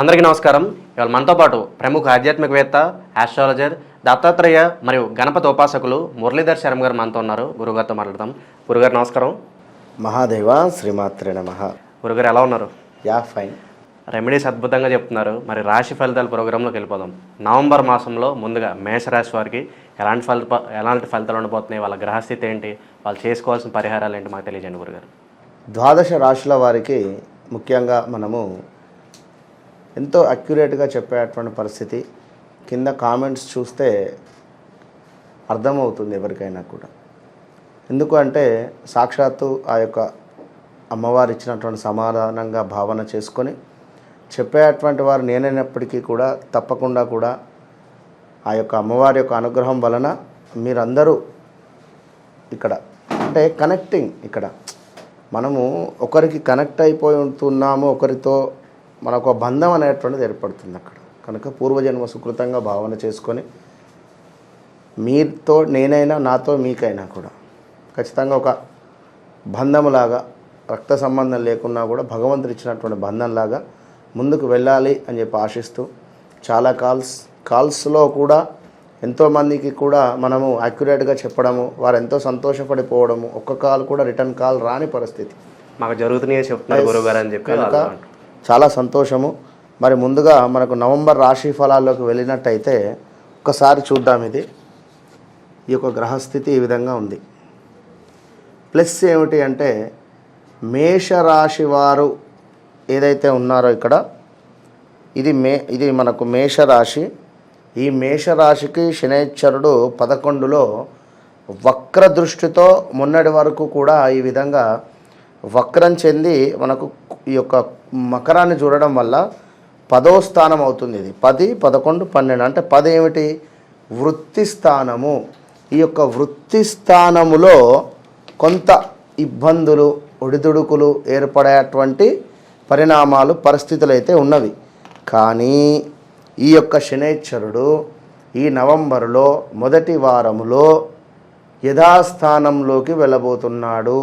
అందరికీ నమస్కారం. ఇవాళ మనతో పాటు ప్రముఖ ఆధ్యాత్మికవేత్త, ఆస్ట్రాలజర్, దత్తాత్రేయ మరియు గణపతి ఉపాసకులు మురళీధర్ శర్మ గారు మనతో ఉన్నారు. గురుగారితో మాట్లాడదాం. గురుగారు నమస్కారం. మహాదేవ శ్రీమాత్రే నమః. గురుగారు ఎలా ఉన్నారు? Yeah fine. రెమెడీస్ అద్భుతంగా చెప్తున్నారు. మరి రాశి ఫలితాల ప్రోగ్రాంలోకి వెళ్ళిపోదాం. నవంబర్ మాసంలో ముందుగా మేషరాశి వారికి ఎలాంటి ఫలితాలు ఉండబోతున్నాయి, వాళ్ళ గ్రహస్థితి ఏంటి, వాళ్ళు చేసుకోవాల్సిన పరిహారాలు ఏంటి మాకు తెలియజేయండి గురుగారు. ద్వాదశ రాశుల వారికి ముఖ్యంగా మనము ఎంతో అక్యురేట్గా చెప్పేటువంటి పరిస్థితి. కింద కామెంట్స్ చూస్తే అర్థమవుతుంది ఎవరికైనా కూడా. ఎందుకు అంటే సాక్షాత్తు ఆ యొక్క అమ్మవారు ఇచ్చినటువంటి సమాధానంగా భావన చేసుకొని చెప్పేటువంటి వారు నేనైనప్పటికీ కూడా తప్పకుండా కూడా ఆ యొక్క అమ్మవారి యొక్క అనుగ్రహం వలన మీరందరూ ఇక్కడ అంటే కనెక్టింగ్, ఇక్కడ మనము ఒకరికి కనెక్ట్ అయిపోయి ఉంటున్నాము, ఒకరితో మనకు బంధం అనేటువంటిది ఏర్పడుతుంది అక్కడ. కనుక పూర్వజన్మ సుకృతంగా భావన చేసుకొని మీతో నేనైనా నాతో మీకైనా కూడా ఖచ్చితంగా ఒక బంధంలాగా, రక్త సంబంధం లేకున్నా కూడా భగవంతుడు ఇచ్చినటువంటి బంధంలాగా ముందుకు వెళ్ళాలి అని చెప్పి ఆశిస్తూ చాలా కాల్స్లో కూడా ఎంతోమందికి కూడా మనము అక్యురేట్గా చెప్పడము, వారు ఎంతో సంతోషపడిపోవడము, ఒక్క కాల్ కూడా రిటర్న్ కాల్ రాని పరిస్థితి మాకు జరుగుతున్నాయో చెప్తున్నారు గురుగారు అని చెప్పి కనుక చాలా సంతోషము. మరి ముందుగా మనకు నవంబర్ రాశి ఫలాల్లోకి వెళ్ళినట్టయితే ఒకసారి చూద్దాం. ఈ యొక్క గ్రహస్థితి ఈ విధంగా ఉంది. ప్లస్ ఏమిటి అంటే మేషరాశి వారు ఏదైతే ఉన్నారో ఇక్కడ ఇది మనకు మేషరాశి. ఈ మేషరాశికి శనైశ్వరుడు 11లో వక్ర దృష్టితో మొన్నటి వరకు కూడా ఈ విధంగా వక్రం చెంది మనకు ఈ యొక్క మకరాన్ని చూడడం వల్ల 10వ స్థానం అవుతుంది. ఇది 10, 11, 12 అంటే 10 ఏమిటి? వృత్తి స్థానము. ఈ యొక్క వృత్తి స్థానములో కొంత ఇబ్బందులు, ఒడిదుడుకులు ఏర్పడేటువంటి పరిణామాలు, పరిస్థితులు అయితే ఉన్నవి. కానీ ఈ యొక్క శనైశ్వరుడు ఈ నవంబరులో మొదటి వారములో యథాస్థానంలోకి వెళ్ళబోతున్నాడు.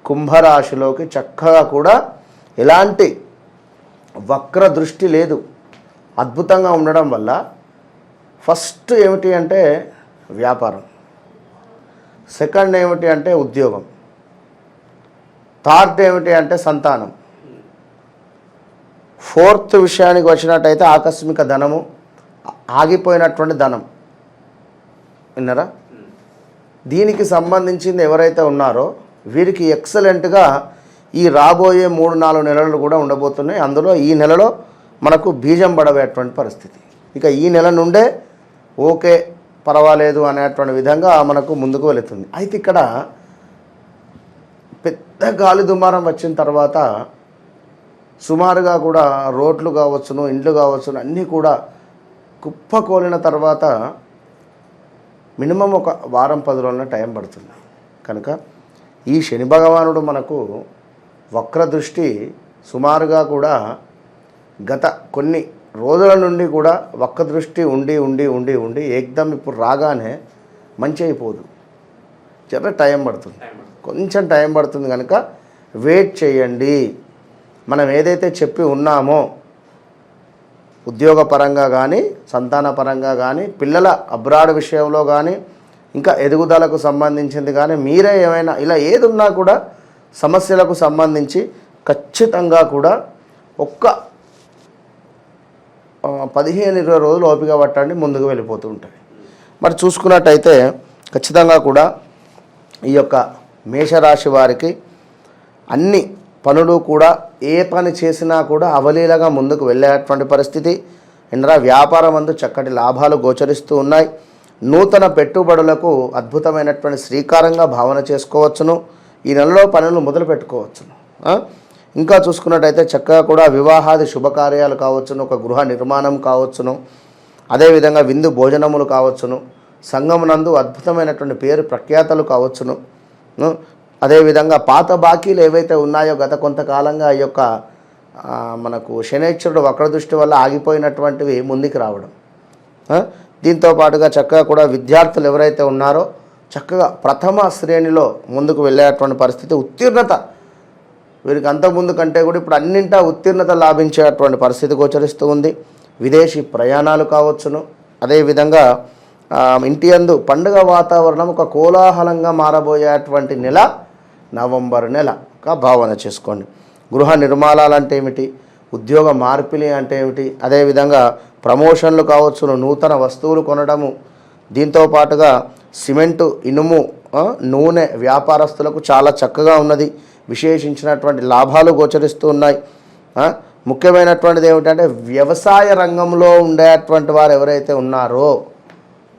కుంభరాశిలోకి చక్కగా కూడా ఎలాంటి వక్ర దృష్టి లేదు, అద్భుతంగా ఉండడం వల్ల ఫస్ట్ ఏమిటి అంటే వ్యాపారం, సెకండ్ ఏమిటి అంటే ఉద్యోగం, థర్డ్ ఏమిటి అంటే సంతానం, ఫోర్త్ విషయానికి వచ్చినట్టయితే ఆకస్మిక ధనము, ఆగిపోయినటువంటి ధనం. విన్నారా? దీనికి సంబంధించింది ఎవరైతే ఉన్నారో వీరికి ఎక్సలెంట్గా ఈ రాబోయే 3-4 నెలలు కూడా ఉండబోతున్నాయి. అందులో ఈ నెలలో మనకు బీజం పడవేటువంటి పరిస్థితి. ఇక ఈ నెల నుండే ఓకే పర్వాలేదు అనేటువంటి విధంగా మనకు ముందుకు వెళుతుంది. అయితే ఇక్కడ పెద్ద గాలి దుమారం వచ్చిన తర్వాత సుమారుగా కూడా రోడ్లు కావచ్చును, ఇండ్లు కావచ్చును, అన్నీ కూడా కుప్పకూలిన తర్వాత మినిమం ఒక వారం 10 రోజుల టైం పడుతుంది. కనుక ఈ శని భగవానుడు మనకు వక్ర దృష్టి సుమారుగా కూడా గత కొన్ని రోజుల నుండి కూడా వక్ర దృష్టి ఉండి ఉండి ఉండి ఉండి ఏకదం ఇప్పుడు రాగానే మంచి అయిపోదు, జర టైం పడుతుంది, కొంచెం టైం పడుతుంది. కనుక వెయిట్ చేయండి. మనం ఏదైతే చెప్పి ఉన్నామో ఉద్యోగపరంగా కానీ, సంతానపరంగా కానీ, పిల్లల అబ్రాడ్ విషయంలో కానీ, ఇంకా ఎదుగుదలకు సంబంధించింది కానీ, మీరే ఏమైనా ఇలా ఏది ఉన్నా కూడా సమస్యలకు సంబంధించి ఖచ్చితంగా కూడా ఒక్క 15-20 రోజులు ఓపిక పట్టండి, ముందుకు వెళ్ళిపోతూ ఉంటాయి. మరి చూసుకున్నట్టయితే ఖచ్చితంగా కూడా ఈ యొక్క మేషరాశి వారికి అన్ని పనులు కూడా ఏ పని చేసినా కూడా అవలీలగా ముందుకు వెళ్ళేటువంటి పరిస్థితి. ఇందులో వ్యాపారం అందు చక్కటి లాభాలు గోచరిస్తూ ఉన్నాయి. నూతన పెట్టుబడులకు అద్భుతమైనటువంటి శ్రీకారంగా భావన చేసుకోవచ్చును. ఈ నెలలో పనులు మొదలు పెట్టుకోవచ్చును. ఇంకా చూసుకున్నట్టయితే చక్కగా కూడా వివాహాది శుభకార్యాలు కావచ్చును, ఒక గృహ నిర్మాణం కావచ్చును, అదేవిధంగా విందు భోజనములు కావచ్చును, సంఘమునందు అద్భుతమైనటువంటి పేరు ప్రఖ్యాతలు కావచ్చును. అదేవిధంగా పాత బాకీలు ఏవైతే ఉన్నాయో గత కొంతకాలంగా ఈ యొక్క మనకు శనైశ్వరుడు వక్రదృష్టి వల్ల ఆగిపోయినటువంటివి ముందుకు రావడం. దీంతో పాటుగా చక్కగా కూడా విద్యార్థులు ఎవరైతే ఉన్నారో చక్కగా ప్రథమ శ్రేణిలో ముందుకు వెళ్ళేటువంటి పరిస్థితి, ఉత్తీర్ణత వీరికి అంతకుముందు కంటే కూడా ఇప్పుడు అన్నింటా ఉత్తీర్ణత లాభించేటువంటి పరిస్థితి గోచరిస్తూ ఉంది. విదేశీ ప్రయాణాలు కావచ్చును. అదేవిధంగా ఇంటి యందు పండుగ వాతావరణం ఒక కోలాహలంగా మారబోయేటువంటి నెల నవంబర్ నెలగా భావన చేసుకోండి. గృహ నిర్మాణాలు అంటే ఏమిటి, ఉద్యోగ మార్పిడి అంటే ఏమిటి, అదేవిధంగా ప్రమోషన్లు కావచ్చును, నూతన వస్తువులు కొనడము, దీంతో పాటుగా సిమెంటు, ఇనుము, నూనె వ్యాపారస్తులకు చాలా చక్కగా ఉన్నది. విశేషించినటువంటి లాభాలు గోచరిస్తూ ఉన్నాయి. ముఖ్యమైనటువంటిది ఏమిటంటే వ్యవసాయ రంగంలో ఉండేటువంటి వారు ఎవరైతే ఉన్నారో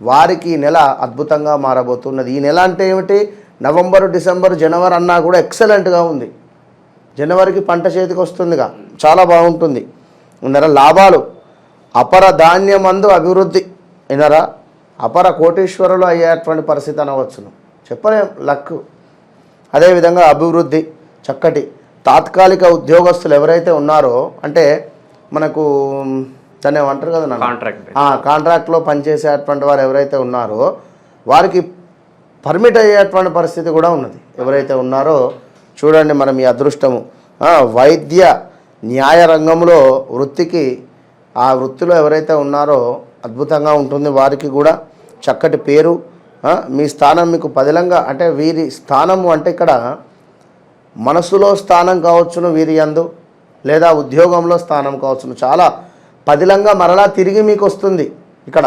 వారికి ఈ నెల అద్భుతంగా మారబోతున్నది. ఈ నెల అంటే ఏమిటి, నవంబరు, డిసెంబరు, జనవరి అన్నా కూడా ఎక్సలెంట్గా ఉంది. జనవరికి పంట చేతికి వస్తుందిగా, చాలా బాగుంటుంది. నెల లాభాలు, అపర ధాన్యమందు అభివృద్ధి, వినరా, అపర కోటీశ్వరులు అయ్యేటువంటి పరిస్థితి అనవచ్చును, చెప్పలేం లక్. అదేవిధంగా అభివృద్ధి, చక్కటి తాత్కాలిక ఉద్యోగస్తులు ఎవరైతే ఉన్నారో, అంటే మనకు దాన్ని ఏమంటారు కదా కాంట్రాక్ట్లో పనిచేసేటువంటి వారు ఎవరైతే ఉన్నారో వారికి పర్మిట్ అయ్యేటువంటి పరిస్థితి కూడా ఉన్నది. ఎవరైతే ఉన్నారో చూడండి, మనం ఈ అదృష్టము వైద్య న్యాయ రంగంలో వృత్తికి, ఆ వృత్తిలో ఎవరైతే ఉన్నారో అద్భుతంగా ఉంటుంది. వారికి కూడా చక్కటి పేరు. మీ స్థానం మీకు పదిలంగా, అంటే వీరి స్థానము అంటే ఇక్కడ మనసులో స్థానం కావచ్చును వీరి యందు, లేదా ఉద్యోగంలో స్థానం కావచ్చును, చాలా పదిలంగా మరలా తిరిగి మీకు వస్తుంది. ఇక్కడ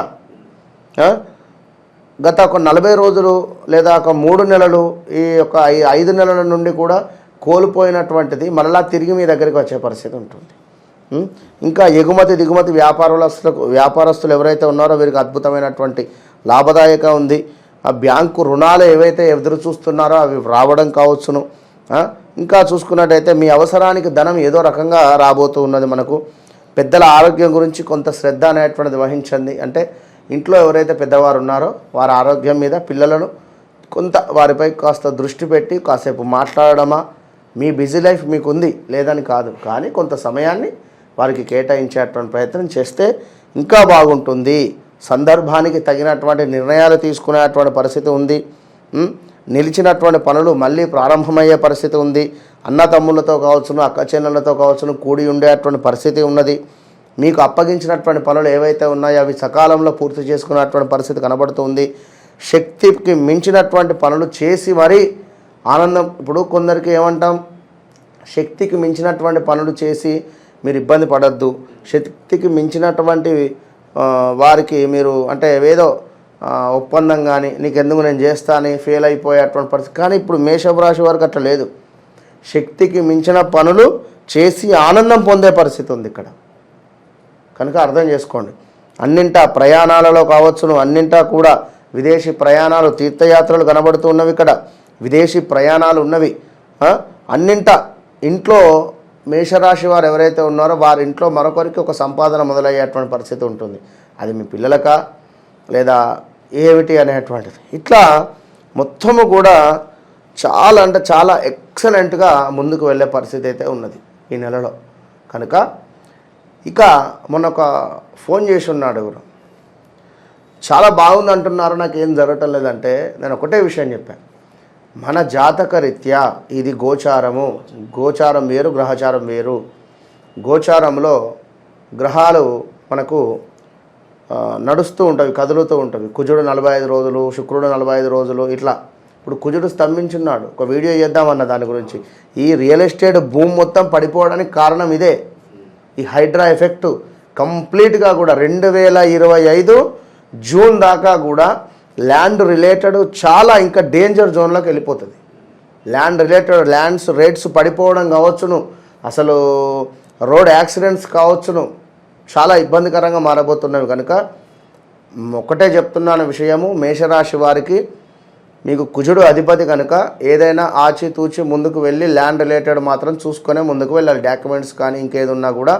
గత ఒక 40 రోజులు లేదా ఒక 3 నెలలు, ఈ యొక్క 5 నెలల నుండి కూడా కోల్పోయినటువంటిది మరలా తిరిగి మీ దగ్గరికి వచ్చే పరిస్థితి ఉంటుంది. ఇంకా ఎగుమతి దిగుమతి వ్యాపారస్తులు ఎవరైతే ఉన్నారో వీరికి అద్భుతమైనటువంటి లాభదాయక ఉంది. ఆ బ్యాంకు రుణాలు ఏవైతే ఎదురు చూస్తున్నారో అవి రావడం కావచ్చును. ఇంకా చూసుకున్నట్టయితే మీ అవసరానికి ధనం ఏదో రకంగా రాబోతూ ఉన్నది. మనకు పెద్దల ఆరోగ్యం గురించి కొంత శ్రద్ధ అనేటువంటిది వహించండి. అంటే ఇంట్లో ఎవరైతే పెద్దవారు ఉన్నారో వారి ఆరోగ్యం మీద, పిల్లలను కొంత వారిపై కాస్త దృష్టి పెట్టి కాసేపు మాట్లాడడమా, మీ బిజీ లైఫ్ మీకు ఉంది లేదని కాదు, కానీ కొంత సమయాన్ని వారికి కేటాయించేటువంటి ప్రయత్నం చేస్తే ఇంకా బాగుంటుంది. సందర్భానికి తగినటువంటి నిర్ణయాలు తీసుకునేటువంటి పరిస్థితి ఉంది. నిలిచినటువంటి పనులు మళ్ళీ ప్రారంభమయ్యే పరిస్థితి ఉంది. అన్న తమ్ముళ్ళతో కావచ్చును, అక్క చెల్లెళ్ళతో కావచ్చును కూడి ఉండేటువంటి పరిస్థితి ఉన్నది. మీకు అప్పగించినటువంటి పనులు ఏవైతే ఉన్నాయో అవి సకాలంలో పూర్తి చేసుకున్నటువంటి పరిస్థితి కనబడుతుంది. శక్తికి మించినటువంటి పనులు చేసి మరీ ఆనందం. ఇప్పుడు కొందరికి ఏమంటాం, శక్తికి మించినటువంటి పనులు చేసి మీరు ఇబ్బంది పడద్దు. శక్తికి మించినటువంటి వారికి మీరు అంటే ఏదో ఒప్పందం కానీ నీకెందుకు నేను చేస్తాను ఫెయిల్ అయిపోయేటువంటి పరిస్థితి. కానీ ఇప్పుడు మేషపు రాశి వారికి అట్లా లేదు. శక్తికి మించిన పనులు చేసి ఆనందం పొందే పరిస్థితి ఉంది ఇక్కడ. కనుక అర్థం చేసుకోండి. అన్నింటా ప్రయాణాలలో కావచ్చును, అన్నింటా కూడా విదేశీ ప్రయాణాలు, తీర్థయాత్రలు కనబడుతూ ఉన్నవి. ఇక్కడ విదేశీ ప్రయాణాలు ఉన్నవి. అన్నింటా ఇంట్లో మేషరాశి వారు ఎవరైతే ఉన్నారో వారి ఇంట్లో మరొకరికి ఒక సంపాదన మొదలయ్యేటువంటి పరిస్థితి ఉంటుంది. అది మీ పిల్లలకా లేదా ఏమిటి అనేటువంటిది. ఇట్లా మొత్తము కూడా చాలా అంటే చాలా ఎక్సలెంట్గా ముందుకు వెళ్ళే పరిస్థితి అయితే ఉన్నది ఈ నెలలో. కనుక ఇక మొన్న ఒక ఫోన్ చేసి ఉన్నాడు ఎవరు, చాలా బాగుంది అంటున్నారు, నాకు ఏం జరగటం లేదంటే నేను ఒకటే విషయం చెప్పాను. మన జాతక రీత్యా ఇది గోచారము, గోచారం వేరు, గ్రహచారం వేరు. గోచారంలో గ్రహాలు మనకు నడుస్తూ ఉంటాయి, కదులుతూ ఉంటాయి. కుజుడు 45 రోజులు, శుక్రుడు 45 రోజులు ఇట్లా. ఇప్పుడు కుజుడు స్తంభించున్నాడు, ఒక వీడియో చేద్దామన్న దాని గురించి. ఈ రియల్ ఎస్టేట్ భూమి మొత్తం పడిపోవడానికి కారణం ఇదే, ఈ హైడ్రా ఎఫెక్టు. కంప్లీట్గా కూడా 2025 జూన్ దాకా కూడా ల్యాండ్ రిలేటెడ్ చాలా ఇంకా డేంజర్ జోన్లోకి వెళ్ళిపోతుంది. ల్యాండ్ రిలేటెడ్ ల్యాండ్స్ రేట్స్ పడిపోవడం కావచ్చును, అసలు రోడ్ యాక్సిడెంట్స్ కావచ్చును, చాలా ఇబ్బందికరంగా మారబోతున్నవి. కనుక ఒకటే చెప్తున్నాను విషయము, మేషరాశి వారికి మీకు కుజుడు అధిపతి కనుక ఏదైనా ఆచితూచి ముందుకు వెళ్ళి ల్యాండ్ రిలేటెడ్ మాత్రం చూసుకొనే ముందుకు వెళ్ళాలి. డాక్యుమెంట్స్ కానీ ఇంకేది ఉన్నా కూడా.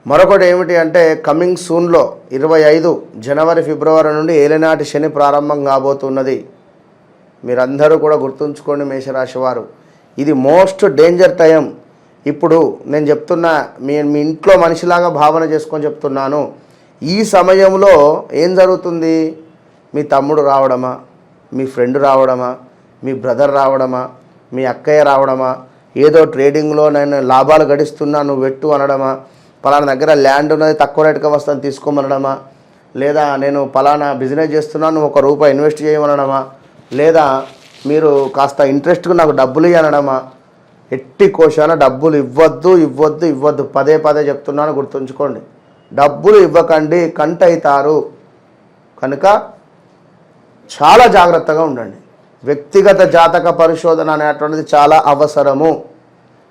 మరొకటి ఏమిటి అంటే కమింగ్ సూన్లో 25 జనవరి ఫిబ్రవరి నుండి ఏలినాటి శని ప్రారంభం కాబోతున్నది. మీరందరూ కూడా గుర్తుంచుకోండి మేషరాశి వారు, ఇది మోస్ట్ డేంజర్ టైం. ఇప్పుడు నేను చెప్తున్నా, మీ ఇంట్లో మనిషిలాగా భావన చేసుకొని చెప్తున్నాను. ఈ సమయంలో ఏం జరుగుతుంది, మీ తమ్ముడు రావడమా, మీ ఫ్రెండ్ రావడమా, మీ బ్రదర్ రావడమా, మీ అక్కయ్య రావడమా, ఏదో ట్రేడింగ్లో నేను లాభాలు గడిస్తున్నా నువ్వు పెట్టు అనడమా, పలానా దగ్గర ల్యాండ్ ఉన్నది తక్కువ రేటుగా వస్తాను తీసుకోమనడమా, లేదా నేను పలానా బిజినెస్ చేస్తున్నాను నువ్వు ₹1 ఇన్వెస్ట్ చేయమనడమా, లేదా మీరు కాస్త ఇంట్రెస్ట్గా నాకు డబ్బులు ఇవ్వనడమా. ఎట్టి కోశాన డబ్బులు ఇవ్వద్దు. పదే చెప్తున్నాను, గుర్తుంచుకోండి. డబ్బులు ఇవ్వకండి, కంట అవుతారు. కనుక చాలా జాగ్రత్తగా ఉండండి. వ్యక్తిగత జాతక పరిశోధన అనేటువంటిది చాలా అవసరము.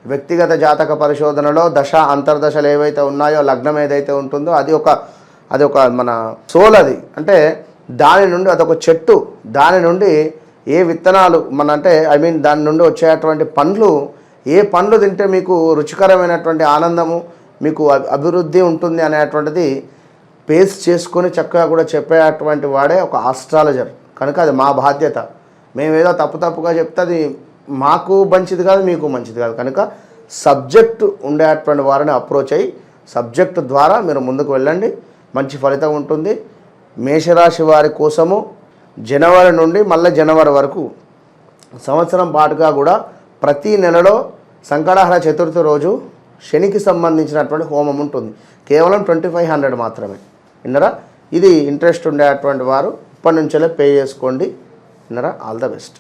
వ్యక్తిగత జాతక పరిశోధనలో దశ అంతర్దశలు ఏవైతే ఉన్నాయో, లగ్నం ఏదైతే ఉంటుందో అది ఒక మన సోల్. అది అంటే దాని నుండి అదొక చెట్టు, దాని నుండి ఏ విత్తనాలు దాని నుండి వచ్చేటువంటి పండ్లు, ఏ పండ్లు తింటే మీకు రుచికరమైనటువంటి ఆనందము, మీకు అభివృద్ధి ఉంటుంది అనేటువంటిది బేస్ చేసుకొని చక్కగా కూడా చెప్పేటువంటి వాడే ఒక ఆస్ట్రాలజర్. కనుక అది మా బాధ్యత. మేమేదో తప్పుగా చెప్తే అది మాకు మంచిది కాదు, మీకు మంచిది కాదు. కనుక సబ్జెక్టు ఉండేటువంటి వారిని అప్రోచ్ అయ్యి సబ్జెక్టు ద్వారా మీరు ముందుకు వెళ్ళండి, మంచి ఫలితం ఉంటుంది. మేషరాశి వారి కోసము జనవరి నుండి మళ్ళీ జనవరి వరకు సంవత్సరం పాటుగా కూడా ప్రతి నెలలో సంకటహర చతుర్థి రోజు శనికి సంబంధించినటువంటి హోమం ఉంటుంది. కేవలం 2500 మాత్రమే. విన్నరా? ఇది ఇంట్రెస్ట్ ఉండేటువంటి వారు ఇప్పటి నుంచే పే చేసుకోండి. విన్నరా? All the best.